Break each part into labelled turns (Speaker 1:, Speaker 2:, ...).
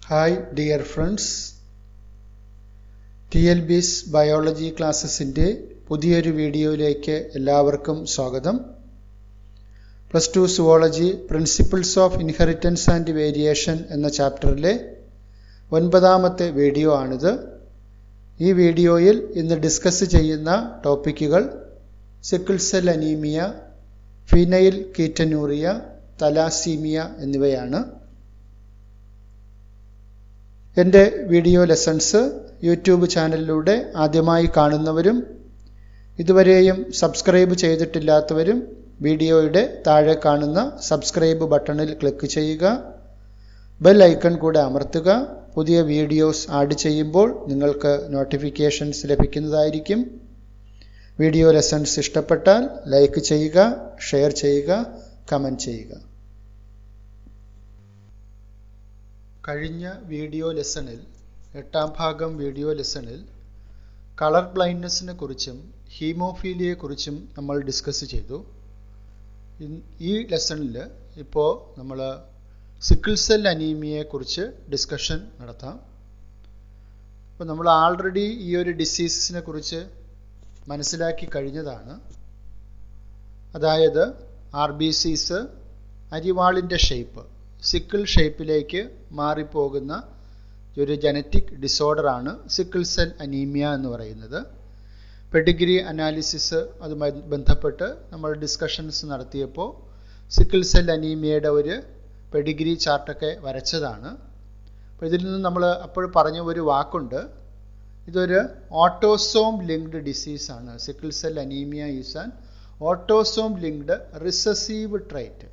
Speaker 1: Hi dear friends, TLB's biology ക്ലാസ്സസിൻ്റെ പുതിയൊരു വീഡിയോയിലേക്ക് എല്ലാവർക്കും സ്വാഗതം. Plus two zoology principles of inheritance and variation എന്ന ചാപ്റ്ററിലെ 9ാമത്തെ വീഡിയോ ആണിത്. ഈ വീഡിയോയിൽ ഇന്ന് ഡിസ്കസ് ചെയ്യുന്ന ടോപ്പിക്കുകൾ sickle cell anaemia, phenylketonuria, thalassaemia എന്നിവയാണ്. എൻ്റെ വീഡിയോ ലെസൺസ് യൂട്യൂബ് ചാനലിലൂടെ ആദ്യമായി കാണുന്നവരും ഇതുവരെയും സബ്സ്ക്രൈബ് ചെയ്തിട്ടില്ലാത്തവരും വീഡിയോയുടെ താഴെ കാണുന്ന സബ്സ്ക്രൈബ് ബട്ടണിൽ ക്ലിക്ക് ചെയ്യുക. ബെൽ ഐക്കൺ കൂടെ അമർത്തുക. പുതിയ വീഡിയോസ് ആഡ് ചെയ്യുമ്പോൾ നിങ്ങൾക്ക് നോട്ടിഫിക്കേഷൻസ് ലഭിക്കുന്നതായിരിക്കും. വീഡിയോ ലെസൺസ് ഇഷ്ടപ്പെട്ടാൽ ലൈക്ക് ചെയ്യുക, ഷെയർ ചെയ്യുക, കമൻറ്റ് ചെയ്യുക. കഴിഞ്ഞ വീഡിയോ ലെസണിൽ 8ാം ഭാഗം വീഡിയോ ലെസണിൽ കളർ ബ്ലൈൻഡ്നെസ്സിനെ കുറിച്ചും ഹീമോഫീലിയയെക്കുറിച്ചും നമ്മൾ ഡിസ്കസ് ചെയ്തു. ഈ ലെസണിൽ ഇപ്പോൾ നമ്മൾ സിക്കിൾ സെൽ അനീമിയയെക്കുറിച്ച് ഡിസ്കഷൻ നടത്താം. അപ്പോൾ നമ്മൾ ആൾറെഡി ഈ ഒരു ഡിസീസിനെ കുറിച്ച് മനസ്സിലാക്കി കഴിഞ്ഞതാണ്. അതായത് RBCs അരിവാളിൻ്റെ ഷേപ്പ് സിക്കിൾ ഷേപ്പിലേക്ക് മാറിപ്പോകുന്ന ഒരു ജനറ്റിക് ഡിസോർഡറാണ് സിക്കിൾ സെൽ അനീമിയ എന്ന് പറയുന്നത്. പെഡിഗ്രി അനാലിസിസ് അതുമായി ബന്ധപ്പെട്ട് നമ്മൾ ഡിസ്കഷൻസ് നടത്തിയപ്പോൾ സിക്കിൾ സെൽ അനീമിയയുടെ ഒരു പെഡിഗ്രി ചാർട്ടൊക്കെ വരച്ചതാണ്. അപ്പോൾ ഇതിൽ നിന്ന് നമ്മൾ അപ്പോൾ പറഞ്ഞ ഒരു വാക്കുണ്ട്, ഇതൊരു ഓട്ടോസോം ലിങ്ക്ഡ് ഡിസീസാണ്. Sickle cell anaemia is an autosome linked recessive trait.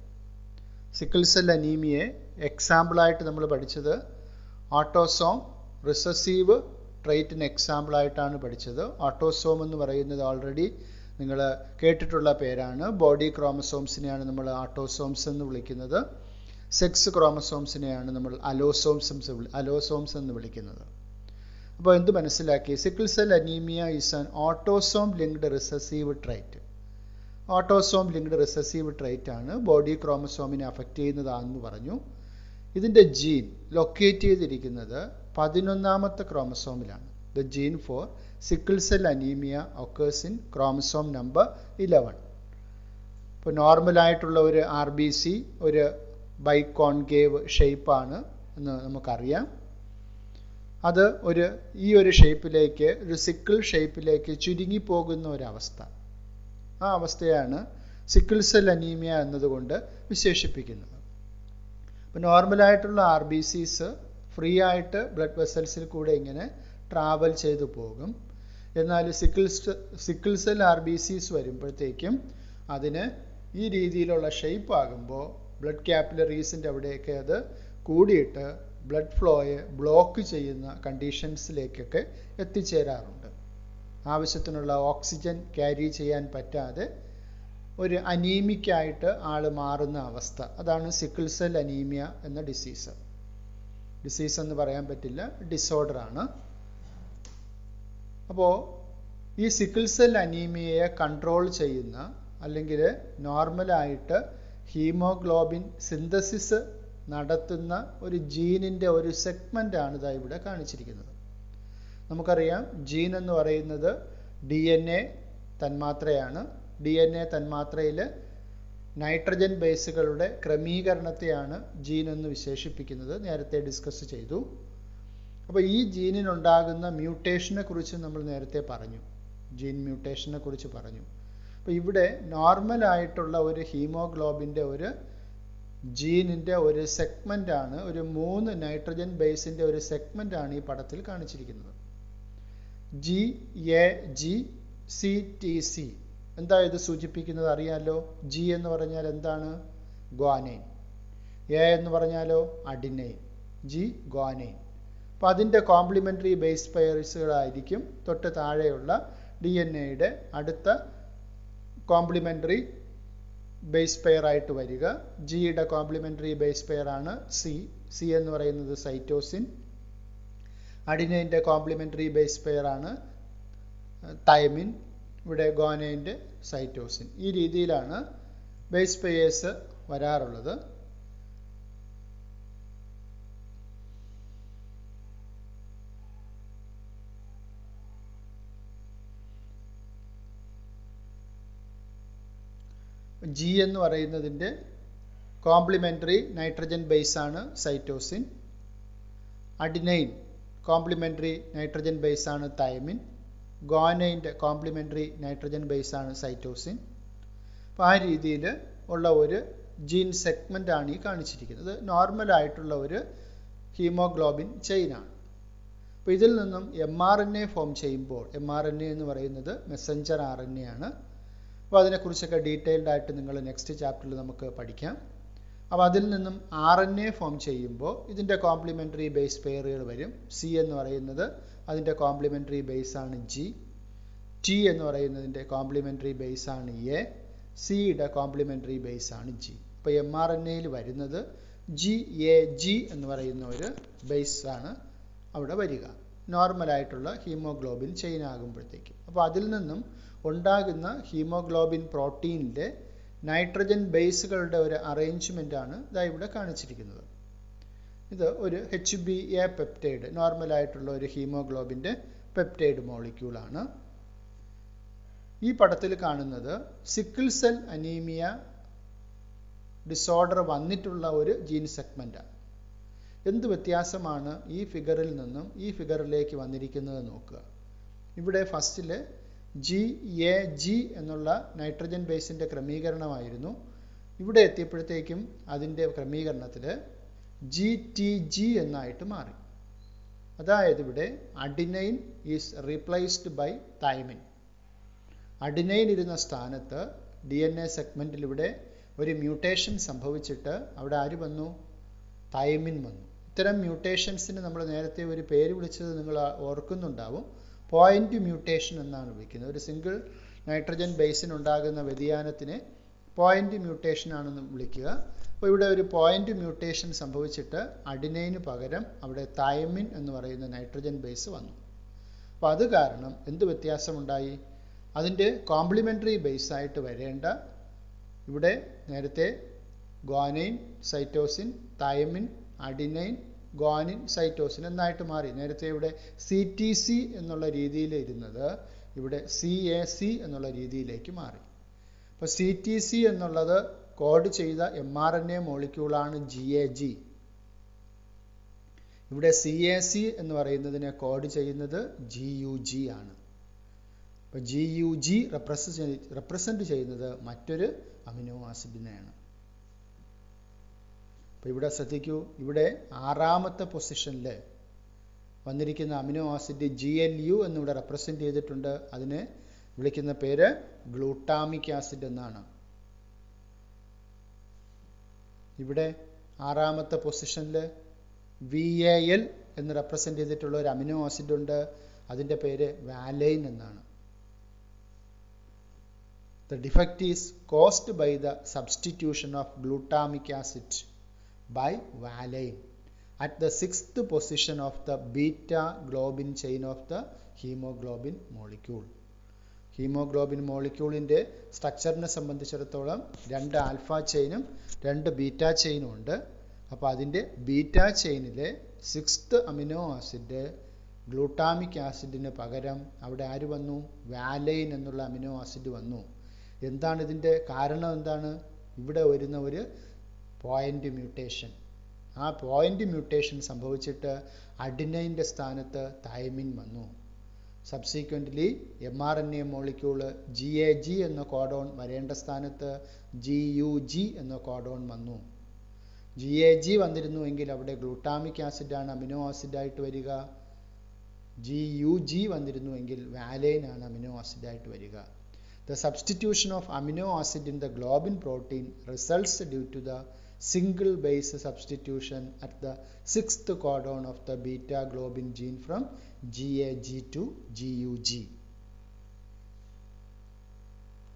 Speaker 1: Sickle cell അനീമിയയെ എക്സാമ്പിളായിട്ട് നമ്മൾ പഠിച്ചത് ഓട്ടോസോം റിസസീവ് ട്രൈറ്റിന് എക്സാമ്പിളായിട്ടാണ് പഠിച്ചത്. ഓട്ടോസോം എന്ന് പറയുന്നത് ഓൾറെഡി നിങ്ങൾ കേട്ടിട്ടുള്ള പേരാണ്. ബോഡി ക്രോമസോംസിനെയാണ് നമ്മൾ ഓട്ടോസോംസ് എന്ന് വിളിക്കുന്നത്. സെക്സ് ക്രോമസോംസിനെയാണ് നമ്മൾ അലോസോംസ് എന്ന് വിളിക്കുന്നത്. അപ്പോൾ എന്ത് മനസ്സിലാക്കി? Sickle cell anaemia is an autosome linked recessive trait. Autosome linked recessive trait ആണ്, ബോഡി ക്രോമസോമിനെ അഫക്റ്റ് ചെയ്യുന്നതാണെന്ന് പറഞ്ഞു. ഇതിൻ്റെ ജീൻ ലൊക്കേറ്റ് ചെയ്തിരിക്കുന്നത് 11ാമത്തെ ക്രോമസോമിലാണ്. The gene for sickle cell anaemia occurs in chromosome number 11. ഇപ്പോൾ നോർമലായിട്ടുള്ള ഒരു RBC ഒരു ബൈകോൺകേവ് ഷേപ്പാണ് എന്ന് നമുക്കറിയാം. അത് ഈ ഒരു ഷേപ്പിലേക്ക്, ഒരു സിക്കിൾ ഷേപ്പിലേക്ക് ചുരുങ്ങിപ്പോകുന്ന ഒരവസ്ഥ, ആ അവസ്ഥയാണ് സിക്കിൾ സെൽ അനീമിയ എന്നതുകൊണ്ട് വിശേഷിപ്പിക്കുന്നത്. ഇപ്പോൾ നോർമലായിട്ടുള്ള RBCs ഫ്രീ ആയിട്ട് ബ്ലഡ് വെസൽസിൽ കൂടെ ഇങ്ങനെ ട്രാവൽ ചെയ്തു പോകും. എന്നാൽ സിക്കിൾ സെൽ RBCs വരുമ്പോഴത്തേക്കും അതിന് ഈ രീതിയിലുള്ള ഷേപ്പ് ആകുമ്പോൾ ബ്ലഡ് ക്യാപ്പിലറീസിൻ്റെ അവിടെയൊക്കെ അത് കൂടിയിട്ട് ബ്ലഡ് ഫ്ലോയെ ബ്ലോക്ക് ചെയ്യുന്ന കണ്ടീഷൻസിലേക്കൊക്കെ എത്തിച്ചേരാറുണ്ട്. ആവശ്യത്തിനുള്ള ഓക്സിജൻ ക്യാരി ചെയ്യാൻ പറ്റാതെ ഒരു അനീമിക്കായിട്ട് ആൾ മാറുന്ന അവസ്ഥ, അതാണ് സിക്കിൾ സെൽ അനീമിയ എന്ന ഡിസീസ് എന്ന് പറയാൻ പറ്റില്ല, ഡിസോർഡറാണ്. അപ്പോൾ ഈ സിക്കിൾ സെൽ അനീമിയയെ കൺട്രോൾ ചെയ്യുന്ന അല്ലെങ്കിൽ നോർമലായിട്ട് ഹീമോഗ്ലോബിൻ സിന്തസിസ് നടത്തുന്ന ഒരു ജീനിൻ്റെ ഒരു സെഗ്മെൻ്റാണ് ഇതാ ഇവിടെ കാണിച്ചിരിക്കുന്നത്. നമുക്കറിയാം ജീൻ എന്ന് പറയുന്നത് DNA തന്മാത്രയാണ്. DNA തന്മാത്രയിൽ നൈട്രജൻ ബേസുകളുടെ ക്രമീകരണത്തെയാണ് ജീൻ എന്ന് വിശേഷിപ്പിക്കുന്നത്. നേരത്തെ ഡിസ്കസ് ചെയ്തു. അപ്പോൾ ഈ ജീനിനുണ്ടാകുന്ന മ്യൂട്ടേഷനെ കുറിച്ച് നമ്മൾ നേരത്തെ പറഞ്ഞു, ജീൻ മ്യൂട്ടേഷനെ കുറിച്ച് പറഞ്ഞു. അപ്പോൾ ഇവിടെ നോർമലായിട്ടുള്ള ഒരു ഹീമോഗ്ലോബിൻ്റെ ഒരു ജീനിൻ്റെ ഒരു സെഗ്മെൻ്റാണ്, ഒരു 3 നൈട്രജൻ ബേസിൻ്റെ ഒരു സെഗ്മെൻ്റാണ് ഈ പടത്തിൽ കാണിച്ചിരിക്കുന്നത്. GAGCTC. എന്താ ഇത് സൂചിപ്പിക്കുന്നത് അറിയാലോ? G എന്ന് പറഞ്ഞാൽ എന്താണ്? ഗ്വാനൈൻ. A എന്ന് പറഞ്ഞാലോ അഡിനൈൻ. G guanine. അപ്പോൾ അതിൻ്റെ കോംപ്ലിമെൻ്ററി ബേസ് പെയർസുകളായിരിക്കും തൊട്ട് താഴെയുള്ള DNAയുടെ അടുത്ത കോംപ്ലിമെൻ്ററി ബേസ് പെയറായിട്ട് വരിക. ജിയുടെ കോംപ്ലിമെൻ്ററി ബേസ് പെയറാണ് C എന്ന് പറയുന്നത് സൈറ്റോസിൻ. അഡിനൈൻ്റെ കോംപ്ലിമെൻ്ററി ബേസ് പെയറാണ് തൈമിൻ. ഇവിടെ ഗോനൈൻ്റെ സൈറ്റോസിൻ. ഈ രീതിയിലാണ് ബേസ് പെയേഴ്സ് വരാറുള്ളത്. ജി എന്ന് പറയുന്നതിൻ്റെ കോംപ്ലിമെൻ്ററി നൈട്രജൻ ബേസാണ് സൈറ്റോസിൻ. അഡിനൈൻ കോംപ്ലിമെൻ്ററി നൈട്രജൻ ബേസാണ് തൈമിൻ. ഗുവാനൈൻ്റെ കോംപ്ലിമെൻ്ററി നൈട്രജൻ ബേസാണ് സൈറ്റോസിൻ. അപ്പോൾ ആ രീതിയിൽ ഉള്ള ഒരു ജീൻ സെഗ്മെൻ്റാണ് ഈ കാണിച്ചിരിക്കുന്നത്. നോർമലായിട്ടുള്ള ഒരു ഹീമോഗ്ലോബിൻ ചെയിനാണ്. അപ്പോൾ ഇതിൽ നിന്നും mRNA ഫോം ചെയ്യുമ്പോൾ, mRNA എന്ന് പറയുന്നത് മെസ്സഞ്ചർ RNA ആണ്. അപ്പോൾ അതിനെക്കുറിച്ചൊക്കെ ഡീറ്റെയിൽഡ് ആയിട്ട് നിങ്ങൾ നെക്സ്റ്റ് ചാപ്റ്ററിൽ നമുക്ക് പഠിക്കാം. അപ്പോൾ അതിൽ നിന്നും RNA ഫോം ചെയ്യുമ്പോൾ ഇതിൻ്റെ കോംപ്ലിമെൻ്ററി ബേസ് പെയറുകൾ വരും. C എന്ന് പറയുന്നത് അതിൻ്റെ കോംപ്ലിമെൻ്ററി ബേസാണ് G. T എന്ന് പറയുന്നതിൻ്റെ കോംപ്ലിമെൻ്ററി ബേസാണ് A. സിയുടെ കോംപ്ലിമെൻ്ററി ബേസാണ് G. അപ്പോൾ mRNAയിൽ വരുന്നത് GAG എന്ന് പറയുന്ന ഒരു ബേസാണ് അവിടെ വരിക, നോർമലായിട്ടുള്ള ഹീമോഗ്ലോബിൻ ചെയിൻ ആകുമ്പോഴത്തേക്ക്. അപ്പോൾ അതിൽ നിന്നും ഉണ്ടാകുന്ന ഹീമോഗ്ലോബിൻ പ്രോട്ടീനിൻ്റെ നൈട്രജൻ ബേസുകളുടെ ഒരു അറേഞ്ച്മെൻ്റാണ് ഇതാ ഇവിടെ കാണിച്ചിരിക്കുന്നത്. ഇത് ഒരു HbA പെപ്റ്റൈഡ്, നോർമലായിട്ടുള്ള ഒരു ഹീമോഗ്ലോബിൻ്റെ പെപ്റ്റൈഡ് മോളിക്യൂളാണ്. ഈ പടത്തിൽ കാണുന്നത് സിക്കിൾ സെൽ അനീമിയ ഡിസോർഡർ വന്നിട്ടുള്ള ഒരു ജീൻ സെഗ്മെൻ്റാണ്. എന്ത് വ്യത്യാസമാണ് ഈ ഫിഗറിൽ നിന്നും ഈ ഫിഗറിലേക്ക് വന്നിരിക്കുന്നത് നോക്കുക. ഇവിടെ ഫസ്റ്റിൽ GAG എന്നുള്ള നൈട്രജൻ ബേസിൻ്റെ ക്രമീകരണമായിരുന്നു. ഇവിടെ എത്തിയപ്പോഴത്തേക്കും അതിൻ്റെ ക്രമീകരണത്തിൽ GTG എന്നായിട്ട് മാറി. അതായത് ഇവിടെ adenine is replaced by thymine. Adenine ഇരുന്ന സ്ഥാനത്ത് DNA സെഗ്മെൻറ്റിൽ ഇവിടെ ഒരു മ്യൂട്ടേഷൻ സംഭവിച്ചിട്ട് അവിടെ ആര് വന്നു? തൈമിൻ വന്നു. ഇത്തരം മ്യൂട്ടേഷൻസിന് നമ്മൾ നേരത്തെ ഒരു പേര് വിളിച്ചത് നിങ്ങൾ ഓർക്കുന്നുണ്ടാവും. പോയിന്റ് മ്യൂട്ടേഷൻ എന്നാണ് വിളിക്കുന്നത്. ഒരു സിംഗിൾ നൈട്രജൻ ബേസിനുണ്ടാകുന്ന വ്യതിയാനത്തിനെ പോയിന്റ് മ്യൂട്ടേഷൻ ആണെന്ന് വിളിക്കുക. അപ്പോൾ ഇവിടെ ഒരു പോയിന്റ് മ്യൂട്ടേഷൻ സംഭവിച്ചിട്ട് അഡിനൈന് പകരം അവിടെ തൈമിൻ എന്ന് പറയുന്ന നൈട്രജൻ ബേസ് വന്നു. അപ്പോൾ അത് കാരണം എന്ത് വ്യത്യാസമുണ്ടായി? അതിൻ്റെ കോംപ്ലിമെൻ്ററി ബേസായിട്ട് വരേണ്ട ഇവിടെ നേരത്തെ guanine, cytosine, thymine, adenine, guanine, cytosine എന്നായിട്ട് മാറി. നേരത്തെ ഇവിടെ CTC എന്നുള്ള രീതിയിൽ ഇരുന്നത് ഇവിടെ CAC എന്നുള്ള രീതിയിലേക്ക് മാറി. അപ്പോൾ CTC എന്നുള്ളത് കോഡ് ചെയ്ത mRNA മോളിക്യൂളാണ് GAG. ഇവിടെ CAC എന്ന് പറയുന്നതിനെ കോഡ് ചെയ്യുന്നത് GUG ആണ്. അപ്പോൾ GUG റെപ്രസെൻ്റ് ചെയ്യുന്നത് മറ്റൊരു അമിനോ ആസിഡിനെയാണ്. അപ്പോൾ ഇവിടെ ശ്രദ്ധിക്കൂ, ഇവിടെ 6ാമത്തെ പൊസിഷനിൽ വന്നിരിക്കുന്ന അമിനോ ആസിഡ് GLU എന്നിവിടെ റെപ്രസെൻ്റ് ചെയ്തിട്ടുണ്ട്. അതിനെ വിളിക്കുന്ന പേര് ഗ്ലൂട്ടാമിക് ആസിഡ് എന്നാണ്. ഇവിടെ 6ാമത്തെ പൊസിഷനിൽ VAL എന്ന് റെപ്രസെൻ്റ് ചെയ്തിട്ടുള്ള ഒരു അമിനോ ആസിഡ് ഉണ്ട്. അതിൻ്റെ പേര് വാലൈൻ എന്നാണ്. The defect is caused by the substitution of glutamic acid by valine at the 6th position of the beta globin chain of the hemoglobin molecule. Haemoglobin മോളിക്യൂളിൻ്റെ സ്ട്രക്ചറിനെ സംബന്ധിച്ചിടത്തോളം 2 ആൽഫ ചെയിനും 2 ബീറ്റ ചെയിനും ഉണ്ട്. അപ്പോൾ അതിൻ്റെ ബീറ്റ ചെയിനിലെ 6th അമിനോ ആസിഡ് ഗ്ലൂട്ടാമിക് ആസിഡിന് പകരം അവിടെ ആര് വന്നു? വാലൈൻ എന്നുള്ള അമിനോ ആസിഡ് വന്നു. എന്താണ് ഇതിൻ്റെ കാരണം? എന്താണ്? ഇവിടെ വരുന്ന ഒരു പോയിന്റ് മ്യൂട്ടേഷൻ. ആ പോയിന്റ് മ്യൂട്ടേഷൻ സംഭവിച്ചിട്ട് അഡിനൈൻ്റെ സ്ഥാനത്ത് തൈമിൻ വന്നു. സബ്സീക്വൻ്റ്ലി mRNA മോളിക്യൂള് GAG എന്ന കോഡോൺ വരേണ്ട സ്ഥാനത്ത് GUG എന്ന കോഡോൺ വന്നു. GAG വന്നിരുന്നുവെങ്കിൽ അവിടെ ഗ്ലൂട്ടാമിക് ആസിഡാണ് അമിനോ ആസിഡായിട്ട് വരിക. GUG വന്നിരുന്നുവെങ്കിൽ വാലൈൻ ആണ് അമിനോ ആസിഡായിട്ട് വരിക. The substitution of amino acid in the globin protein results due to the single base substitution at the 6th codon of the beta globin gene from GAG to GUG.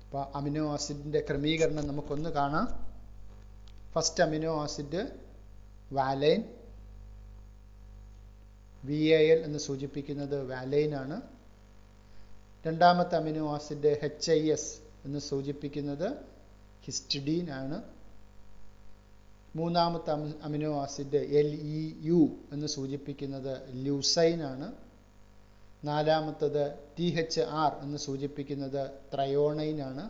Speaker 1: അപ്പോൾ amino ആസിഡിൻ്റെ ക്രമീകരണം നമുക്കൊന്ന് കാണാം. First amino acid valine, VAL എന്ന് സൂചിപ്പിക്കുന്നത് valine ആണ്. രണ്ടാമത്തെ amino acid HIS എന്ന് സൂചിപ്പിക്കുന്നത് ഹിസ്റ്റഡീൻ ആണ്. മൂന്നാമത്തെ അമിനോ ആസിഡ് LEU എന്ന് സൂചിപ്പിക്കുന്നത് ല്യൂസൈൻ ആണ്. നാലാമത്തത് THR എന്ന് സൂചിപ്പിക്കുന്നത് ത്രയോണൈൻ ആണ്.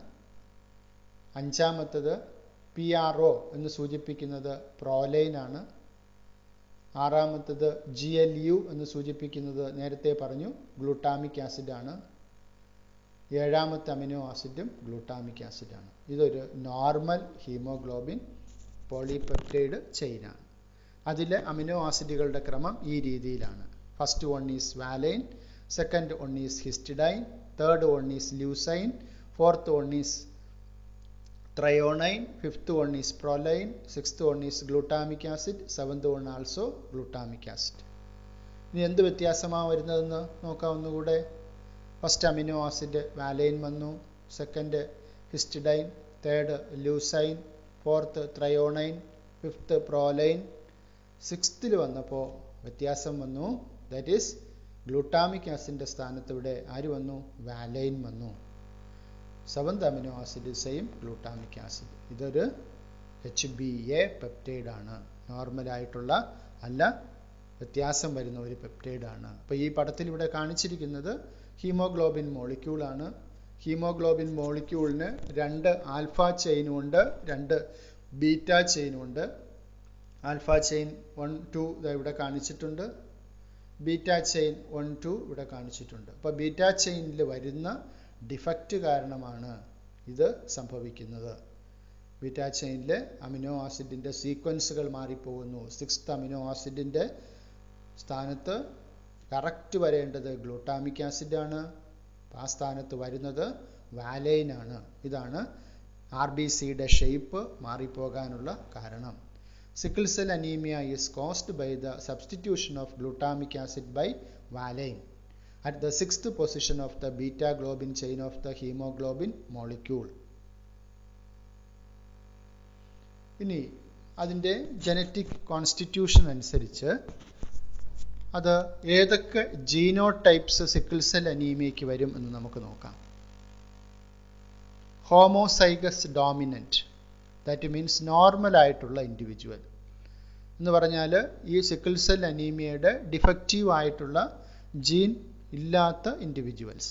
Speaker 1: അഞ്ചാമത്തത് PRO എന്ന് സൂചിപ്പിക്കുന്നത് പ്രോലൈൻ ആണ്. ആറാമത്തത് GLU എന്ന് സൂചിപ്പിക്കുന്നത് നേരത്തെ പറഞ്ഞു ഗ്ലൂട്ടാമിക് ആസിഡ് ആണ്. ഏഴാമത്തെ അമിനോ ആസിഡും ഗ്ലൂട്ടാമിക് ആസിഡാണ്. ഇതൊരു നോർമൽ ഹീമോഗ്ലോബിൻ പോളിപെപ്റ്റൈഡ് ചെയിനാണ്. അതിലെ അമിനോ ആസിഡുകളുടെ ക്രമം ഈ രീതിയിലാണ്. First one is valine, second one is histidine, third one is leucine, fourth one is threonine, fifth one is proline, sixth one is glutamic acid, seventh one also glutamic acid. ഇനി എന്ത് വ്യത്യാസമാണ് വരുന്നതെന്ന് നോക്കാം ഒന്നുകൂടെ. First amino acid valine വന്നു, second histidine, third leucine, fourth threonine, fifth proline. സിക്സ്ത്തിൽ വന്നപ്പോൾ വ്യത്യാസം വന്നു. ദാറ്റ് ഈസ് ഗ്ലൂട്ടാമിക് ആസിഡിൻ്റെ സ്ഥാനത്ത് ഇവിടെ ആര് വന്നു? വാലൈൻ വന്നു. Seventh amino acid same glutamic acid. ഇതൊരു HbA പെപ്റ്റൈഡ് ആണ്. നോർമലായിട്ടുള്ള അല്ല, വ്യത്യാസം വരുന്ന ഒരു പെപ്റ്റൈഡാണ്. അപ്പോൾ ഈ പടത്തിൽ ഇവിടെ കാണിച്ചിരിക്കുന്നത് ഹീമോഗ്ലോബിൻ മോളിക്യൂളാണ്. ഹീമോഗ്ലോബിൻ മോളിക്യൂളിന് 2 ആൽഫ ചെയിനും ഉണ്ട്, 2 ബീറ്റ ചെയിനും ഉണ്ട്. ആൽഫ ചെയിൻ 1, 2 ഇവിടെ കാണിച്ചിട്ടുണ്ട്, ബീറ്റ ചെയിൻ 1, 2 ഇവിടെ കാണിച്ചിട്ടുണ്ട്. അപ്പോൾ ബീറ്റ ചെയിനിൽ വരുന്ന ഡിഫക്റ്റ് കാരണമാണ് ഇത് സംഭവിക്കുന്നത്. ബീറ്റ ചെയിനിൽ അമിനോ ആസിഡിൻ്റെ സീക്വൻസുകൾ മാറിപ്പോകുന്നു. 6th അമിനോ ആസിഡിൻ്റെ സ്ഥാനത്ത് കറക്റ്റ് വരേണ്ടത് ഗ്ലൂട്ടാമിക് ആസിഡാണ്. ആ സ്ഥാനത്ത് വരുന്നത് വാലൈൻ ആണ്. ഇതാണ് RBCയുടെ ഷേപ്പ് മാറിപ്പോകാനുള്ള കാരണം. Sickle cell anaemia is caused by the substitution of glutamic acid by valine at the 6th position of the beta globin chain of the hemoglobin molecule. ഇനി അതിൻ്റെ ജനറ്റിക് കോൺസ്റ്റിറ്റ്യൂഷൻ അനുസരിച്ച് അത് ഏതൊക്കെ ജീനോടൈപ്സ് സിക്കിൾ സെൽ അനീമിയയ്ക്ക് വരും എന്ന് നമുക്ക് നോക്കാം. Homozygous dominant, that means normal ആയിട്ടുള്ള ഇൻഡിവിജ്വൽ എന്ന് പറഞ്ഞാൽ ഈ സിക്കിൾ സെൽ അനീമിയയുടെ ഡിഫക്റ്റീവ് ആയിട്ടുള്ള ജീൻ ഇല്ലാത്ത ഇൻഡിവിജ്വൽസ്.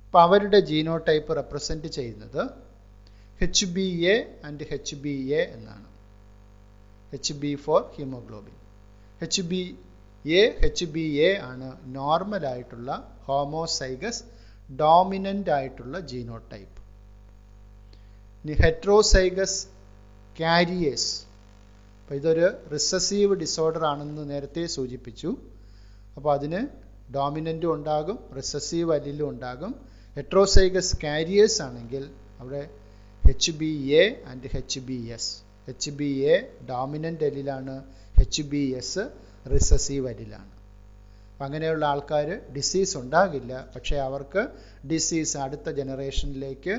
Speaker 1: അപ്പോൾ അവരുടെ ജീനോടൈപ്പ് റെപ്രസെൻറ്റ് ചെയ്യുന്നത് HbA ആൻഡ് HbA എന്നാണ്. HB for haemoglobin. HbA ആണ് നോർമലായിട്ടുള്ള ഹോമോസൈഗസ് ഡോമിനൻ്റ് ആയിട്ടുള്ള ജീനോടൈപ്പ്. ഇനി ഹെട്രോസൈഗസ് കാരിയേഴ്സ്, അപ്പോൾ ഇതൊരു റിസസീവ് ഡിസോർഡർ ആണെന്ന് നേരത്തെ സൂചിപ്പിച്ചു. അപ്പോൾ അതിന് ഡോമിനൻറ്റും ഉണ്ടാകും, റിസസീവ് അലീലും ഉണ്ടാകും. ഹെട്രോസൈഗസ് കാരിയേഴ്സ് ആണെങ്കിൽ അവിടെ HbA and HbS. HbA dominant അലീലാണ്, HbS റിസസീവ് അലീലാണ്. അപ്പം അങ്ങനെയുള്ള ആൾക്കാർ ഡിസീസ് ഉണ്ടാകില്ല, പക്ഷേ അവർക്ക് ഡിസീസ് അടുത്ത ജനറേഷനിലേക്ക്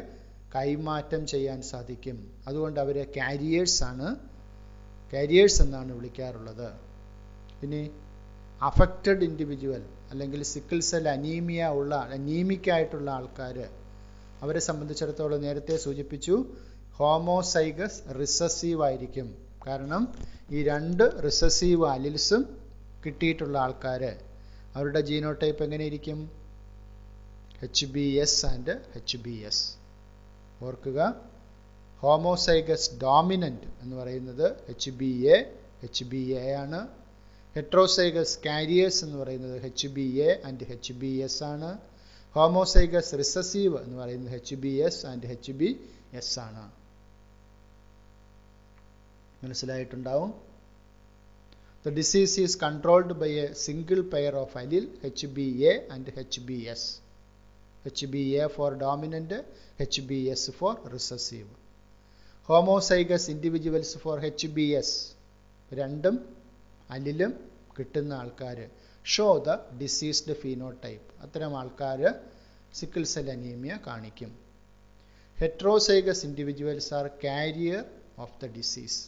Speaker 1: കൈമാറ്റം ചെയ്യാൻ സാധിക്കും. അതുകൊണ്ട് അവരെ കാരിയേഴ്സ് എന്നാണ് വിളിക്കാറുള്ളത്. ഇനി അഫക്റ്റഡ് ഇൻഡിവിജ്വൽ അല്ലെങ്കിൽ സിക്കിൾ സെൽ അനീമിക് ആയിട്ടുള്ള ആൾക്കാർ, അവരെ സംബന്ധിച്ചിടത്തോളം നേരത്തെ സൂചിപ്പിച്ചു ഹോമോസൈഗസ് റിസസീവ് ആയിരിക്കും. കാരണം ഈ 2 റിസസീവ് അലിൽസും കിട്ടിയിട്ടുള്ള ആൾക്കാർ, അവരുടെ ജീനോടൈപ്പ് എങ്ങനെയിരിക്കും? HbS and HbS. ഓർക്കുക, ഹോമോസൈഗസ് ഡോമിനൻ്റ് എന്ന് പറയുന്നത് HbA ആണ്. ഹെട്രോസൈഗസ് കാരിയേഴ്സ് എന്ന് പറയുന്നത് HbA ആൻഡ് HbS ആണ്. ഹോമോസൈഗസ് റിസസീവ് എന്ന് പറയുന്നത് HbS ആൻഡ് HbS ആണ്. മനസ്സിലായിട്ടുണ്ടാവും. The disease is controlled by a single pair of allele HbA and HbS. HbA for dominant, HbS for recessive. Homozygous individuals for HbS, രണ്ടും അല്ലിലും കിട്ടുന്ന ആൾക്കാർ show the diseased phenotype. അത്തരം ആൾക്കാർ sickle cell anaemia കാണിക്കും. Heterozygous individuals are carrier of the disease.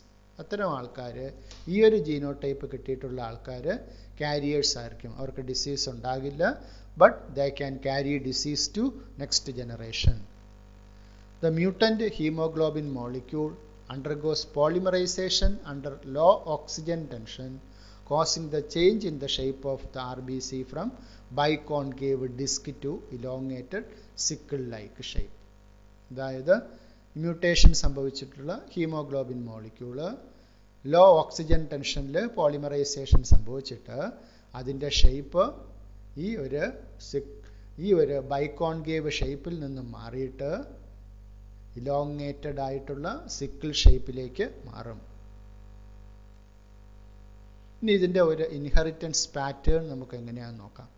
Speaker 1: അത്തരം ആൾക്കാർ, ഈ ഒരു ജീനോടൈപ്പ് കിട്ടിയിട്ടുള്ള ആൾക്കാർ കാരിയേഴ്സ് ആയിരിക്കും. അവർക്ക് ഡിസീസ് ഉണ്ടാകില്ല, but they can carry disease to next generation. The mutant haemoglobin molecule undergoes polymerization under low oxygen tension, causing the change in the shape of the RBC from biconcave disc to elongated sickle-like shape. അതായത് mutation സംഭവിച്ചിട്ടുള്ള haemoglobin molecule low oxygen ടെൻഷനിൽ polymerisation സംഭവിച്ചിട്ട് അതിൻ്റെ shape ഈ ഒരു biconcave ഷേപ്പിൽ നിന്നും മാറിയിട്ട് ഇലോങ്ങേറ്റഡ് ആയിട്ടുള്ള സിക്കിൾ ഷേപ്പിലേക്ക് മാറും. ഇനി ഇതിൻ്റെ ഒരു ഇൻഹെറിറ്റൻസ് പാറ്റേൺ നമുക്ക് എങ്ങനെയാണെന്ന് നോക്കാം.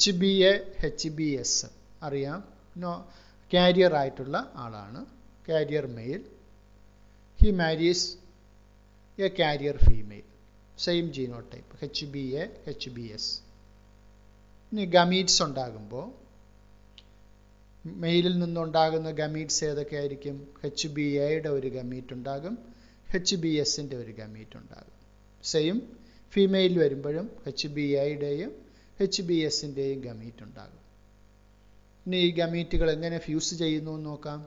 Speaker 1: HbA HbS അറിയാം, കാരിയർ ആയിട്ടുള്ള ആളാണ്, carrier male. He marries a carrier female, same genotype HbA HbS. ഇനി ഗമീറ്റ്സ് ഉണ്ടാകുമ്പോൾ മെയിലിൽ നിന്നുണ്ടാകുന്ന ഗമീറ്റ്സ് ഏതൊക്കെയായിരിക്കും? HbAയുടെ ഒരു ഗമീറ്റ് ഉണ്ടാകും, HbSൻ്റെ ഒരു ഗമീറ്റ് ഉണ്ടാകും. സെയിം ഫീമെയിൽ വരുമ്പോഴും HbAയുടെയും HbSൻ്റെയും ഗമീറ്റ് ഉണ്ടാകും. ഇനി ഈ ഗമീറ്റുകൾ എങ്ങനെ ഫ്യൂസ് ചെയ്യുന്നു എന്ന് നോക്കാം.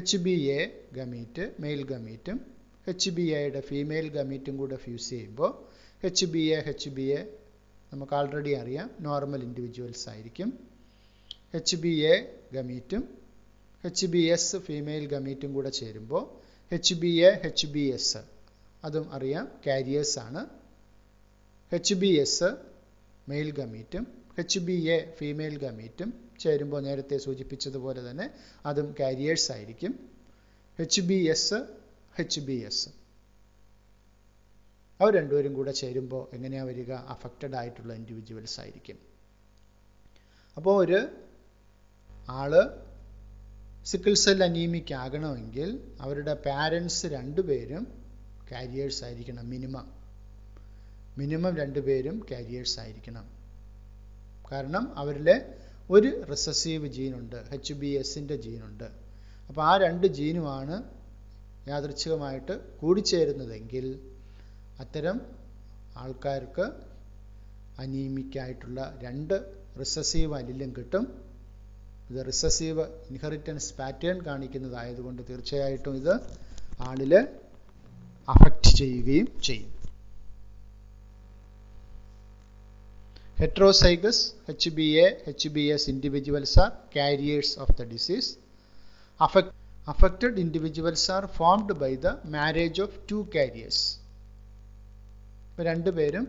Speaker 1: HbA ഗമീറ്റ് മെയിൽ ഗമീറ്റും HbAയുടെ ഫീമെയിൽ ഗമീറ്റും കൂടെ ഫ്യൂസ് ചെയ്യുമ്പോൾ HbA നമുക്ക് ആൾറെഡി അറിയാം നോർമൽ ഇൻഡിവിജ്വൽസ് ആയിരിക്കും. HbA ഗമീറ്റും HbS ഫീമെയിൽ ഗമീറ്റും കൂടെ ചേരുമ്പോൾ HbA HbS അതും അറിയാം കാരിയേഴ്സ് ആണ്. HbS മെയിൽ ഗമീറ്റും HbA ഫീമെയിൽ ഗമീറ്റും ചേരുമ്പോൾ നേരത്തെ സൂചിപ്പിച്ചതുപോലെ തന്നെ അതും കാരിയേഴ്സ് ആയിരിക്കും. HbS HbS അവർ രണ്ടുപേരും കൂടെ ചേരുമ്പോൾ എങ്ങനെയാണ് വരിക? അഫക്റ്റഡ് ആയിട്ടുള്ള ഇൻഡിവിജ്വൽസ് ആയിരിക്കും. അപ്പോൾ ഒരു ആള് സിക്കിൾ സെൽ അനീമിക് ആകണമെങ്കിൽ അവരുടെ പാരൻസ് രണ്ടുപേരും കാരിയേഴ്സ് ആയിരിക്കണം. മിനിമം രണ്ടുപേരും കാരിയേഴ്സ് ആയിരിക്കണം. കാരണം അവരിലെ ഒരു റിസസീവ് ജീനുണ്ട്, HbSൻ്റെ ജീനുണ്ട്. അപ്പോൾ ആ രണ്ട് ജീനുമാണ് യാദൃച്ഛികമായിട്ട് കൂടിച്ചേരുന്നതെങ്കിൽ അത്തരം ആൾക്കാർക്ക് അനീമിക്കായിട്ടുള്ള രണ്ട് റിസസീവ് അലിലും കിട്ടും. ഇത് റിസസീവ് ഇൻഹെറിറ്റൻസ് പാറ്റേൺ കാണിക്കുന്നതായതുകൊണ്ട് തീർച്ചയായിട്ടും ഇത് ആളിൽ അഫക്റ്റ് ചെയ്യുകയും ചെയ്യും. Heterozygous HbA HbS individuals are carriers of the disease. Affected individuals are formed by the marriage of two carriers. ഇപ്പോൾ രണ്ടുപേരും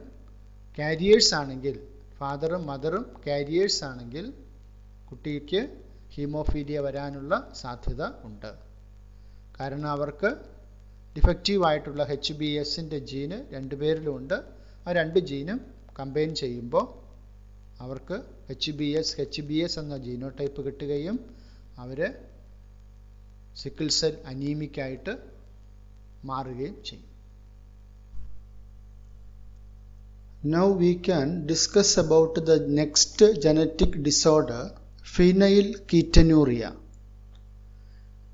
Speaker 1: കാരിയേഴ്സ് ആണെങ്കിൽ, ഫാദറും മദറും കാരിയേഴ്സ് ആണെങ്കിൽ കുട്ടിക്ക് ഹീമോഫീലിയ വരാനുള്ള സാധ്യത ഉണ്ട്. കാരണം അവർക്ക് ഡിഫക്റ്റീവ് ആയിട്ടുള്ള HbSൻ്റെ ജീന് രണ്ടുപേരിലും ഉണ്ട്. ആ രണ്ട് ജീനും കമ്പൈൻ ചെയ്യുമ്പോൾ അവർക്ക് HbS എന്ന ജീനോടൈപ്പ് കിട്ടുകയും അവർ സിക്കിൾ സെൽ അനീമിക്കായിട്ട് മാറുകയും ചെയ്യും. Now we can discuss about the next genetic disorder, phenylketonuria.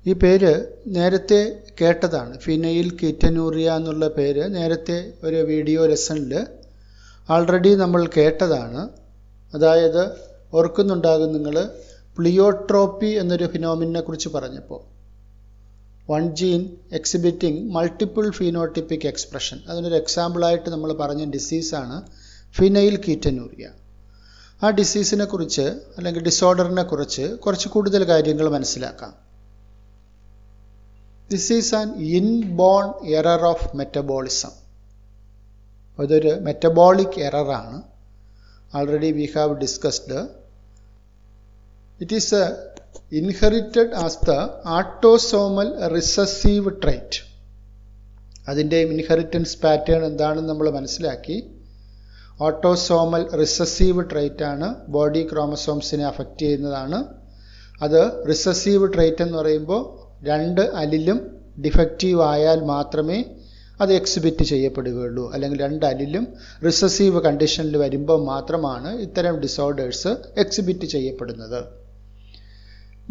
Speaker 1: ഈ പേര് നേരത്തെ കേട്ടതാണ്. ഫിനൈൽകീറ്റനൂറിയ എന്നുള്ള പേര് നേരത്തെ ഒരു വീഡിയോ ലെസണിൽ ആൾറെഡി നമ്മൾ കേട്ടതാണ്. അതായത് ഓർക്കുന്നുണ്ടാകും നിങ്ങൾ, പ്ലിയോട്രോപ്പി എന്നൊരു ഫിനോമിനെ കുറിച്ച് പറഞ്ഞപ്പോൾ one gene exhibiting multiple phenotypic expression, അതിനൊരു എക്സാമ്പിളായിട്ട് നമ്മൾ പറഞ്ഞ ഡിസീസാണ് ഫിനൈൽകീറ്റനൂറിയ. ആ ഡിസീസിനെ കുറിച്ച് അല്ലെങ്കിൽ ഡിസോർഡറിനെ കുറിച്ച് കുറച്ച് കൂടുതൽ കാര്യങ്ങൾ മനസ്സിലാക്കാം. This is an inborn error of metabolism. അതൊരു മെറ്റബോളിക് എററാണ്. Already we have discussed. It is inherited as the autosomal recessive trait. അതിൻ്റെ ഇൻഹെറിറ്റൻസ് പാറ്റേൺ എന്താണെന്ന് നമ്മൾ മനസ്സിലാക്കി. ഓട്ടോസോമൽ റിസസീവ് ട്രൈറ്റ് ആണ്, ബോഡി ക്രോമസോംസിനെ അഫക്റ്റ് ചെയ്യുന്നതാണ്. അത് റിസസീവ് ട്രൈറ്റ് എന്ന് പറയുമ്പോൾ രണ്ട് അലിലും ഡിഫക്റ്റീവ് ആയാൽ മാത്രമേ അത് എക്സിബിറ്റ് ചെയ്യപ്പെടുകയുള്ളൂ. അല്ലെങ്കിൽ രണ്ട് അലിലും റിസസീവ് കണ്ടീഷനിൽ വരുമ്പോൾ മാത്രമാണ് ഇത്തരം ഡിസോർഡേഴ്സ് എക്സിബിറ്റ് ചെയ്യപ്പെടുന്നത്.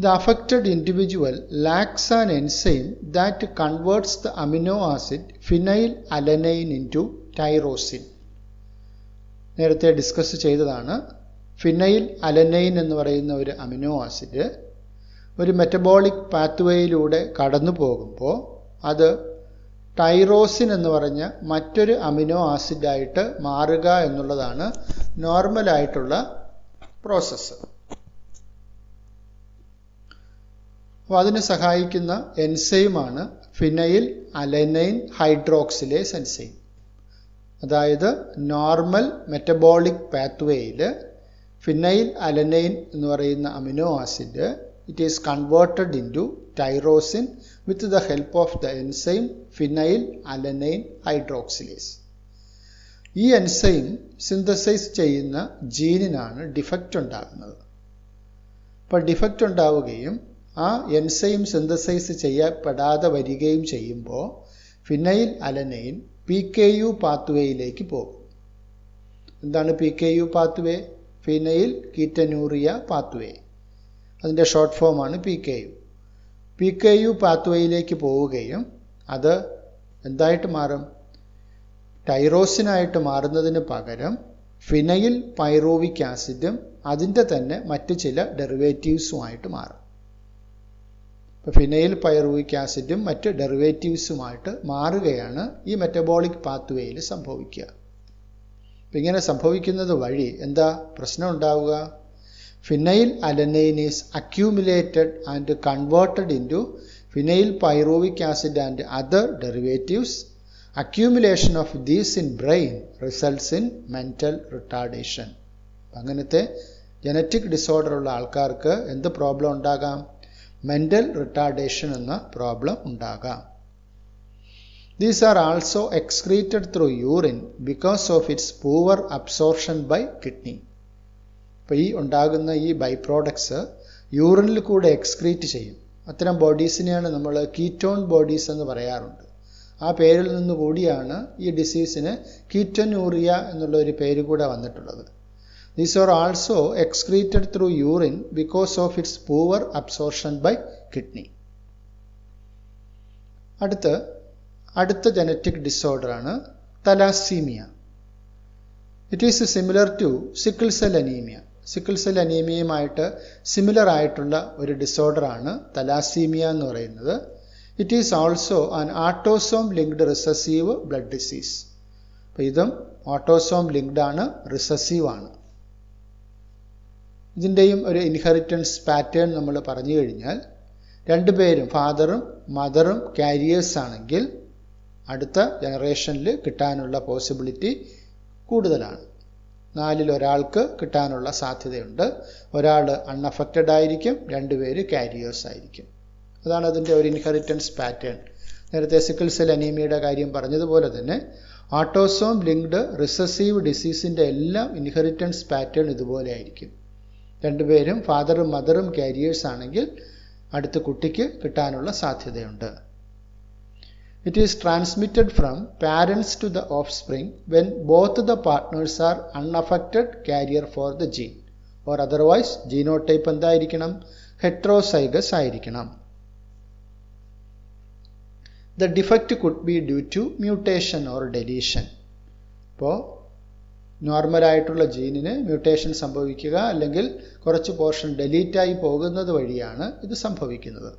Speaker 1: The affected individual lacks an enzyme that converts the amino acid phenylalanine into tyrosine. നേരത്തെ ഡിസ്കസ് ചെയ്തതാണ്. ഫിനൈൽ അലനൈൻ എന്ന് പറയുന്ന ഒരു അമിനോ ആസിഡ് ഒരു മെറ്റബോളിക് പാത്വേയിലൂടെ കടന്നു പോകുമ്പോൾ അത് ടൈറോസിൻ എന്ന് പറഞ്ഞ മറ്റൊരു അമിനോ ആസിഡായിട്ട് മാറുക എന്നുള്ളതാണ് നോർമലായിട്ടുള്ള പ്രോസസ്സ്. അപ്പോൾ അതിന് സഹായിക്കുന്ന എൻസൈമാണ് ഫിനൈൽ അലനൈൻ ഹൈഡ്രോക്സിലേസ് എൻസൈം. അതായത് നോർമൽ മെറ്റബോളിക് പാത്വേയിൽ ഫിനൈൽ അലനൈൻ എന്ന് പറയുന്ന amino acid it is converted into tyrosine with the help of the enzyme phenyl alanine hydroxylase. ഈ എൻസൈം സിന്തസൈസ് ചെയ്യുന്ന ജീനിനാണ് ഡിഫക്റ്റ് ഉണ്ടാകുന്നത്. അപ്പോൾ ഡിഫക്റ്റ് ഉണ്ടാവുകയും ആ എൻസൈം സിന്തസൈസ് ചെയ്യപ്പെടാതെ വരികയും ചെയ്യുമ്പോൾ ഫിനൈൽ അലനൈൻ PKU പാത്വേയിലേക്ക് പോകും. എന്താണ് PKU pathway? Phenylketonuria pathway. അതിൻ്റെ ഷോർട്ട് ഫോമാണ് PKU. PKU പാത്വേയിലേക്ക് പോവുകയും അത് എന്തായിട്ട് മാറും? ടൈറോസിനായിട്ട് മാറുന്നതിന് പകരം ഫിനൈൽ പൈറൂവിക് ആസിഡും അതിൻ്റെ തന്നെ മറ്റ് ചില ഡെറിവേറ്റീവ്സുമായിട്ട് മാറും. ഇപ്പോൾ ഫിനൈൽ പൈറൂവിക് ആസിഡും മറ്റ് ഡെറിവേറ്റീവ്സുമായിട്ട് മാറുകയാണ് ഈ മെറ്റബോളിക് പാത്വേയിൽ സംഭവിക്കുക. അപ്പം ഇങ്ങനെ സംഭവിക്കുന്നത് വഴി എന്താ പ്രശ്നം ഉണ്ടാവുക? Phenyl alanine is accumulated and converted into phenyl pyruvic acid and other derivatives. Accumulation of these in brain results in mental retardation. അങ്ങനത്തെ ജനറ്റിക് ഡിസോർഡർ ഉള്ള ആൾക്കാർക്ക് എന്ത് പ്രോബ്ലം ഉണ്ടാകാം? മെൻ്റൽ റിട്ടാർഡേഷൻ എന്ന പ്രോബ്ലം ഉണ്ടാകാം. These are also excreted through urine because of its poor absorption by kidney. അപ്പോൾ ഈ ഉണ്ടാകുന്ന ഈ ബൈ പ്രോഡക്ട്സ് യൂറിനിൽ കൂടെ എക്സ്ക്രീറ്റ് ചെയ്യും. അത്തരം ബോഡീസിനെയാണ് നമ്മൾ കീറ്റോൺ ബോഡീസ് എന്ന് പറയാറുണ്ട്. ആ പേരിൽ നിന്ന് കൂടിയാണ് ഈ ഡിസീസിന് കീറ്റനൂറിയ എന്നുള്ള ഒരു പേര് കൂടെ വന്നിട്ടുള്ളത്. These are also excreted through urine because of its poor absorption by kidney. അടുത്ത ജനറ്റിക് ഡിസോർഡർ ആണ് thalassaemia. It is similar to sickle cell anaemia. Sickle cell അനീമിയയുമായിട്ട് സിമിലർ ആയിട്ടുള്ള ഒരു ഡിസോർഡറാണ് തലാസീമിയ എന്ന് പറയുന്നത്. It is also an autosome linked recessive blood disease. അപ്പോൾ ഇതും autosome linked ആണ്, റിസസീവ് ആണ്. ഇതിൻ്റെയും ഒരു ഇൻഹെറിറ്റൻസ് പാറ്റേൺ നമ്മൾ പറഞ്ഞു കഴിഞ്ഞാൽ രണ്ടുപേരും ഫാദറും മദറും കാരിയേഴ്സ് ആണെങ്കിൽ അടുത്ത ജനറേഷനിൽ കിട്ടാനുള്ള പോസിബിലിറ്റി കൂടുതലാണ്. 4-ൽ ഒരാൾക്ക് കിട്ടാനുള്ള സാധ്യതയുണ്ട്. ഒരാൾ അൺഅഫക്റ്റഡ് ആയിരിക്കും, 2 പേര് കാരിയേഴ്സ് ആയിരിക്കും. അതാണ് അതിൻ്റെ ഒരു ഇൻഹെറിറ്റൻസ് പാറ്റേൺ. നേരത്തെ സിക്കിൾ സെൽ അനീമിയയുടെ കാര്യം പറഞ്ഞതുപോലെ തന്നെ ഓട്ടോസോം ലിങ്ക്ഡ് റിസസീവ് ഡിസീസിൻ്റെ എല്ലാം ഇൻഹെറിറ്റൻസ് പാറ്റേൺ ഇതുപോലെ ആയിരിക്കും. 2 പേരും ഫാദറും മദറും കാരിയേഴ്സ് ആണെങ്കിൽ അടുത്ത കുട്ടിക്ക് കിട്ടാനുള്ള സാധ്യതയുണ്ട്. It is transmitted from parents to the offspring when both the partners are unaffected carrier for the gene or otherwise genotype എന്തായിരിക്കണം? ഹെട്രോസൈഗസ് ആയിരിക്കണം. The defect could be due to mutation or deletion. അപ്പോൾ നോർമലായിട്ടുള്ള ജീനിന് mutation സംഭവിക്കുക അല്ലെങ്കിൽ കുറച്ച് portion ഡെലീറ്റായി പോകുന്നത് വഴിയാണ് ഇത് സംഭവിക്കുന്നത്.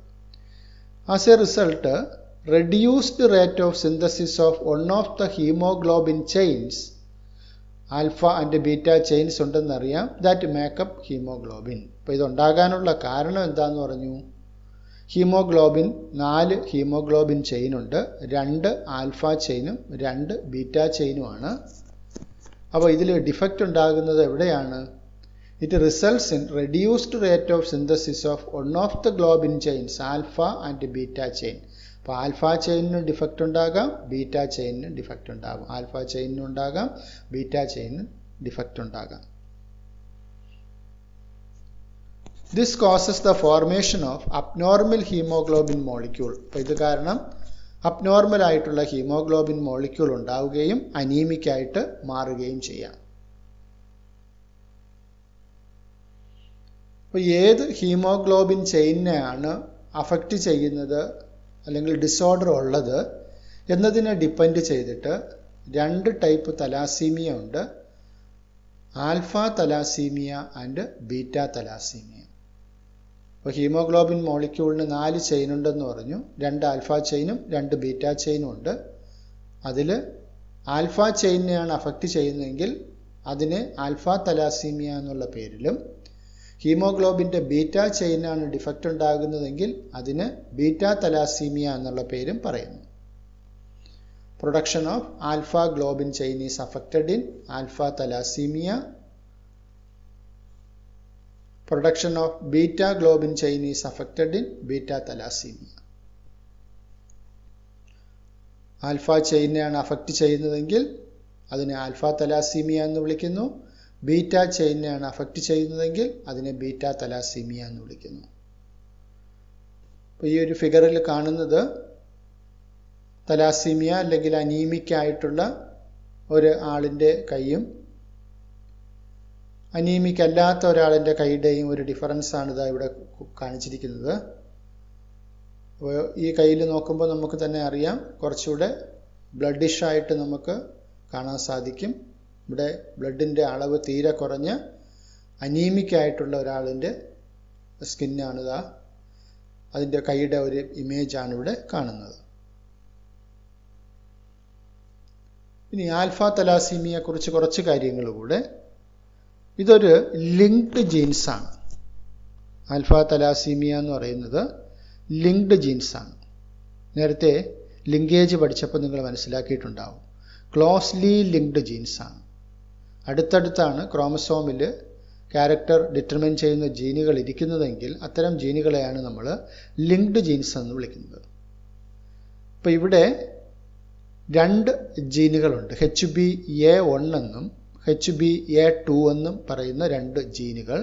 Speaker 1: As a result reduced rate of synthesis of one of the haemoglobin chains, alpha and beta chains ഉണ്ടെന്നറിയാം, ദാറ്റ് മേക്കപ്പ് ഹീമോഗ്ലോബിൻ. അപ്പോൾ ഇതുണ്ടാകാനുള്ള കാരണം എന്താണെന്ന് പറഞ്ഞു? ഹീമോഗ്ലോബിൻ 4 ഹീമോഗ്ലോബിൻ ചെയിനുണ്ട്, 2 ആൽഫ ചെയിനും 2 ബീറ്റ ചെയിനുമാണ്. അപ്പോൾ ഇതിൽ ഡിഫക്റ്റ് ഉണ്ടാകുന്നത് എവിടെയാണ്? It results in reduced rate of synthesis of one of the globin chains alpha and beta chain. അപ്പോൾ ആൽഫ ചെയിനിന് ഡിഫക്റ്റ് ഉണ്ടാകാം, ബീറ്റ ചെയിനിന് ഡിഫക്റ്റ് ഉണ്ടാകും. ആൽഫ ചെയിനിനും ഉണ്ടാകാം, ബീറ്റ ചെയിനിന് ഡിഫക്റ്റ് ഉണ്ടാകാം. This causes the formation of abnormal hemoglobin molecule. അപ്പോൾ ഇത് കാരണം അബ്നോർമൽ ആയിട്ടുള്ള ഹീമോഗ്ലോബിൻ മോളിക്യൂൾ ഉണ്ടാവുകയും അനീമിക് ആയിട്ട് മാറുകയും ചെയ്യാം. അപ്പോൾ ഏത് ഹീമോഗ്ലോബിൻ ചെയിനെയാണ് അഫക്റ്റ് ചെയ്യുന്നത് അല്ലെങ്കിൽ ഡിസോർഡർ ഉള്ളത് എന്നതിനെ ഡിപ്പെൻഡ് ചെയ്തിട്ട് 2 ടൈപ്പ് തലാസീമിയ ഉണ്ട്. Alpha thalassaemia and beta thalassaemia. അപ്പോൾ ഹീമോഗ്ലോബിൻ മോളിക്യൂളിന് 4 ചെയിൻ ഉണ്ടെന്ന് പറഞ്ഞു. 2 ആൽഫ ചെയിനും 2 ബീറ്റ ചെയിനും ഉണ്ട്. അതിൽ ആൽഫ ചെയിനെയാണ് അഫക്റ്റ് ചെയ്യുന്നതെങ്കിൽ അതിനെ ആൽഫ തലാസീമിയ എന്നുള്ള പേരിലും ഹീമോഗ്ലോബിൻ്റെ ബീറ്റ ചെയിനാണ് ഡിഫക്റ്റ് ഉണ്ടാകുന്നതെങ്കിൽ അതിന് ബീറ്റ തലാസീമിയ എന്നുള്ള പേരും പറയുന്നു. Production of alpha globin chain is affected in alpha thalassaemia. Production of beta globin chain is affected in beta thalassaemia. Alpha ചെയിനെയാണ് അഫക്റ്റ് ചെയ്യുന്നതെങ്കിൽ അതിനെ ആൽഫ തലാസീമിയ എന്ന് വിളിക്കുന്നു. ബീറ്റ ചെയിനെയാണ് അഫക്റ്റ് ചെയ്യുന്നതെങ്കിൽ അതിനെ ബീറ്റ തലാസീമിയ എന്ന് വിളിക്കുന്നു. അപ്പോൾ ഈ ഒരു ഫിഗറിൽ കാണുന്നത് തലാസീമിയ അല്ലെങ്കിൽ അനീമിക് ആയിട്ടുള്ള ഒരു ആളിൻ്റെ കൈയും അനീമിക് അല്ലാത്ത ഒരാളിൻ്റെ കൈയുടെയും ഒരു ഡിഫറൻസ് ആണ് ഇതാ ഇവിടെ കാണിച്ചിരിക്കുന്നത്. ഈ കയ്യിൽ നോക്കുമ്പോൾ നമുക്ക് തന്നെ അറിയാം, കുറച്ചുകൂടെ ബ്ലഡിഷ് ആയിട്ട് നമുക്ക് കാണാൻ സാധിക്കും. ഇവിടെ ബ്ലഡിൻ്റെ അളവ് തീരെ കുറഞ്ഞ അനീമിക് ആയിട്ടുള്ള ഒരാളിൻ്റെ സ്കിന്നാണിതാ. അതിൻ്റെ കൈയുടെ ഒരു ഇമേജാണ് ഇവിടെ കാണുന്നത്. ഇനി ആൽഫ തലാസീമിയെ കുറിച്ച് കുറച്ച് കാര്യങ്ങൾ കൂടെ. ഇതൊരു ലിങ്ക്ഡ് ജീൻസാണ്. ആൽഫ തലാസീമിയ എന്ന് പറയുന്നത് ലിങ്ക്ഡ് ജീൻസാണ്. നേരത്തെ ലിങ്കേജ് പഠിച്ചപ്പോൾ നിങ്ങൾ മനസ്സിലാക്കിയിട്ടുണ്ടാവും. ക്ലോസ്ലി ലിങ്ക്ഡ് ജീൻസാണ്. അടുത്തടുത്താണ് ക്രോമസോമിൽ ക്യാരക്ടർ ഡിറ്റർമിൻ ചെയ്യുന്ന ജീനുകൾ ഇരിക്കുന്നതെങ്കിൽ അത്തരം ജീനുകളെയാണ് നമ്മൾ ലിങ്ക്ഡ് ജീൻസ് എന്ന് വിളിക്കുന്നത്. ഇപ്പോൾ ഇവിടെ 2 ജീനുകളുണ്ട്. HBA1 എന്നും HBA2 എന്നും പറയുന്ന 2 ജീനുകൾ.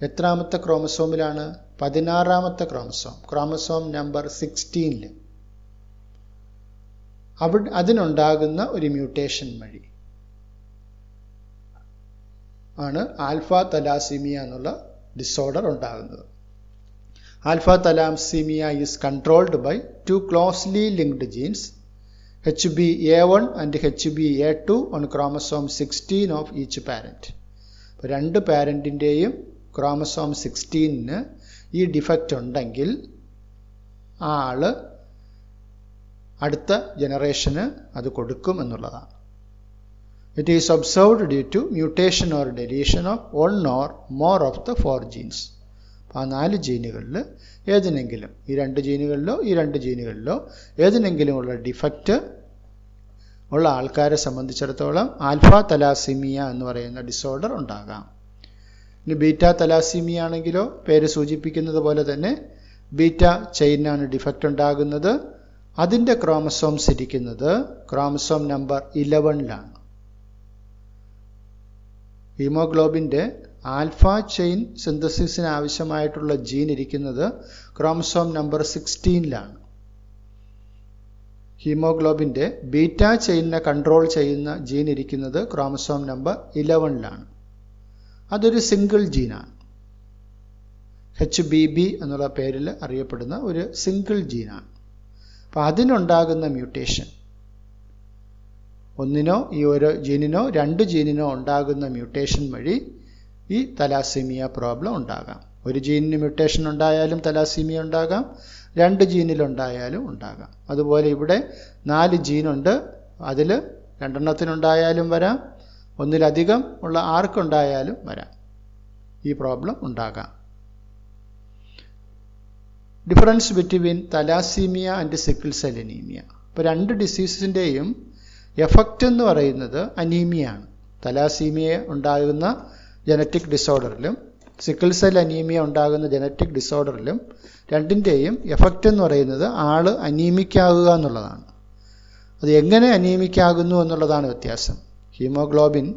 Speaker 1: എത്രാമത്തെ ക്രോമസോമിലാണ്? 16ാമത്തെ ക്രോമസോം, ക്രോമസോം നമ്പർ 16. അതിനുണ്ടാകുന്ന ഒരു മ്യൂട്ടേഷൻ വഴി ആണ് ആൽഫ തലാസീമിയ എന്നുള്ള ഡിസോർഡർ ഉണ്ടാകുന്നത്. Alpha thalassaemia is controlled by 2 closely linked genes, HBA1 and HBA2 on chromosome 16 of each parent. അപ്പോൾ 2 പാരൻറ്റിൻ്റെയും ക്രോമസോം 16-ന് ഈ ഡിഫക്റ്റ് ഉണ്ടെങ്കിൽ ആ ആള് അടുത്ത ജനറേഷന് അത് കൊടുക്കും എന്നുള്ളതാണ്. It is observed due to mutation or deletion of 1 or more of the 4 genes. അപ്പോൾ ആ 4 ജീനുകളിൽ ഏതിനെങ്കിലും, ഈ 2 ജീനുകളിലോ ഈ 2 ജീനുകളിലോ ഏതിനെങ്കിലും ഉള്ള ഡിഫക്റ്റ് ഉള്ള ആൾക്കാരെ സംബന്ധിച്ചിടത്തോളം ആൽഫ തലാസീമിയ എന്ന് പറയുന്ന ഡിസോർഡർ ഉണ്ടാകാം. ഇനി ബീറ്റ തലാസീമിയ ആണെങ്കിലോ പേര് സൂചിപ്പിക്കുന്നത് പോലെ തന്നെ ബീറ്റ ചെയിനാണ് ഡിഫക്റ്റ് ഉണ്ടാകുന്നത്. അതിൻ്റെ ക്രോമസോംസ് ഇരിക്കുന്നത് ക്രോമസോം നമ്പർ 11-ലാണ്. ഹീമോഗ്ലോബിൻ്റെ ആൽഫ ചെയിൻ സിന്തസിസിന് ആവശ്യമായിട്ടുള്ള ജീൻ ഇരിക്കുന്നത് ക്രോമസോം നമ്പർ 16-ലാണ്. ഹീമോഗ്ലോബിൻ്റെ ബീറ്റ ചെയിനിനെ കൺട്രോൾ ചെയ്യുന്ന ജീൻ ഇരിക്കുന്നത് ക്രോമസോം നമ്പർ 11-ലാണ്. അതൊരു സിംഗിൾ ജീനാണ്. HBB എന്നുള്ള പേരിൽ അറിയപ്പെടുന്ന ഒരു സിംഗിൾ ജീനാണ്. അപ്പോൾ അതിനുണ്ടാകുന്ന മ്യൂട്ടേഷൻ, ഒന്നിനോ ഈ ഒരു ജീനിനോ 2 ജീനിനോ ഉണ്ടാകുന്ന മ്യൂട്ടേഷൻ വഴി ഈ തലാസീമിയ പ്രോബ്ലം ഉണ്ടാകാം. ഒരു ജീനിന് മ്യൂട്ടേഷൻ ഉണ്ടായാലും തലാസീമിയ ഉണ്ടാകാം, 2 ജീനിലുണ്ടായാലും ഉണ്ടാകാം. അതുപോലെ ഇവിടെ 4 ജീനുണ്ട്, അതിൽ 2 വരാം, ഒന്നിലധികം ഉള്ള ആർക്കുണ്ടായാലും വരാം, ഈ പ്രോബ്ലം ഉണ്ടാകാം. Difference between thalassaemia and sickle cell anaemia. ഇപ്പോൾ 2 ഡിസീസിൻ്റെയും എഫക്റ്റ് എന്ന് പറയുന്നത് അനീമിയാണ്. തലാസീമിയ ഉണ്ടാകുന്ന ജനറ്റിക് ഡിസോർഡറിലും സിക്കിൾ സെൽ അനീമിയ ഉണ്ടാകുന്ന ജനറ്റിക് ഡിസോർഡറിലും 2ൻ്റെയും എഫക്റ്റ് എന്ന് പറയുന്നത് ആള് അനീമിക്കാകുക എന്നുള്ളതാണ്. അത് എങ്ങനെ അനീമിക്കാകുന്നു എന്നുള്ളതാണ് വ്യത്യാസം. ഹീമോഗ്ലോബിൻ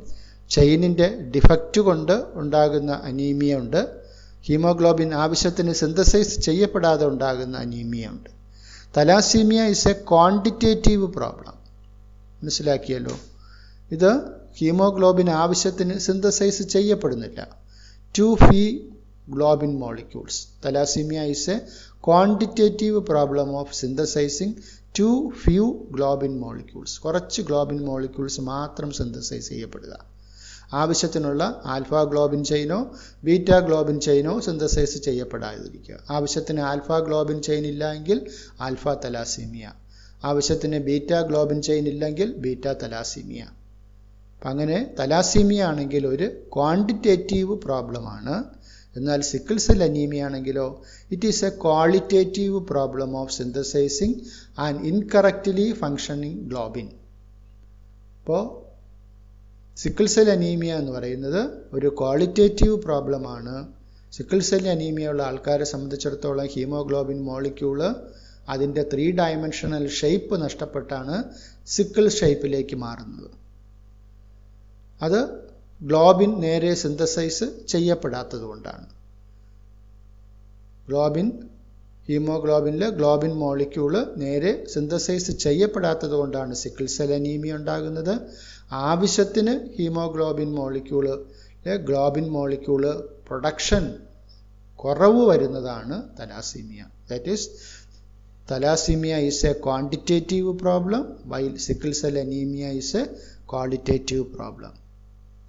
Speaker 1: ചെയിനിൻ്റെ ഡിഫക്റ്റ് കൊണ്ട് ഉണ്ടാകുന്ന അനീമിയ ഉണ്ട്, ഹീമോഗ്ലോബിൻ ആവശ്യത്തിന് സിന്തസൈസ് ചെയ്യപ്പെടാതെ ഉണ്ടാകുന്ന അനീമിയ ഉണ്ട്. Thalassaemia is a quantitative problem. മനസ്സിലാക്കിയല്ലോ, ഇത് ഹീമോഗ്ലോബിൻ ആവശ്യത്തിന് സിന്തസൈസ് ചെയ്യപ്പെടുന്നില്ല. Too few globin molecules. Thalassaemia is a quantitative problem of synthesising too few globin molecules. കുറച്ച് ഗ്ലോബിൻ മോളിക്യൂൾസ് മാത്രം സിന്തസൈസ് ചെയ്യപ്പെടുക. ആവശ്യത്തിനുള്ള ആൽഫ ഗ്ലോബിൻ ചെയിനോ ബീറ്റ ഗ്ലോബിൻ ചെയിനോ സിന്തസൈസ് ചെയ്യപ്പെടാതിരിക്കുക. ആവശ്യത്തിന് ആൽഫ ഗ്ലോബിൻ ചെയിൻ ഇല്ല എങ്കിൽ ആൽഫ തലാസീമിയ, ആവശ്യത്തിന് ബീറ്റ ഗ്ലോബിൻ ചെയിൻ ഇല്ലെങ്കിൽ ബീറ്റ തലാസീമിയ. അപ്പം അങ്ങനെ തലാസീമിയ ആണെങ്കിൽ ഒരു ക്വാണ്ടിറ്റേറ്റീവ് പ്രോബ്ലമാണ്, എന്നാൽ സിക്കിൾ സെൽ അനീമിയ ആണെങ്കിലോ it is A qualitative problem of synthesising and incorrectly functioning globin. അപ്പോൾ സിക്കിൾ സെൽ അനീമിയ എന്ന് പറയുന്നത് ഒരു ക്വാളിറ്റേറ്റീവ് പ്രോബ്ലമാണ്. സിക്കിൾ സെൽ അനീമിയ ഉള്ള ആൾക്കാരെ സംബന്ധിച്ചിടത്തോളം ഹീമോഗ്ലോബിൻ മോളിക്യൂള് അതിൻ്റെ 3 ഡയമെൻഷണൽ ഷേപ്പ് നഷ്ടപ്പെട്ടാണ് സിക്കിൾ ഷേപ്പിലേക്ക് മാറുന്നത്. അത് ഗ്ലോബിൻ നേരെ സിന്തസൈസ് ചെയ്യപ്പെടാത്തത് കൊണ്ടാണ്. ഹീമോഗ്ലോബിനിൽ ഗ്ലോബിൻ മോളിക്യൂള് നേരെ സിന്തസൈസ് ചെയ്യപ്പെടാത്തത് കൊണ്ടാണ് സിക്കിൾ സെൽ അനീമിയ ഉണ്ടാകുന്നത്. ആവശ്യത്തിന് ഹീമോഗ്ലോബിൻ മോളിക്യൂള് പ്രൊഡക്ഷൻ കുറവ് വരുന്നതാണ് thalassaemia. That is thalassemia is a quantitative problem while sickle cell anemia is a qualitative problem.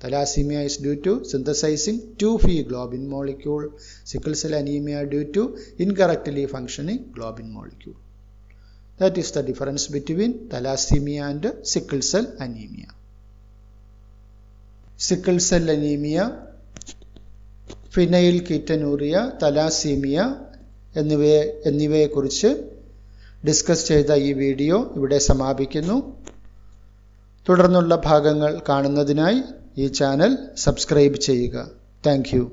Speaker 1: Thalassemia is due to synthesizing too few globin molecule. Sickle cell anemia due to incorrectly functioning globin molecule. That is the difference between thalassemia and sickle cell anemia. Sickle cell anemia, phenylketonuria, thalassemia എന്നിവയെക്കുറിച്ച് discuss ചെയ്ത ഈ video ഇവിടെ സമാപിക്കുന്നു. തുടർന്നുള്ള ഭാഗങ്ങൾ കാണുന്നതിനായി ഈ channel subscribe ചെയ്യുക. Thank you.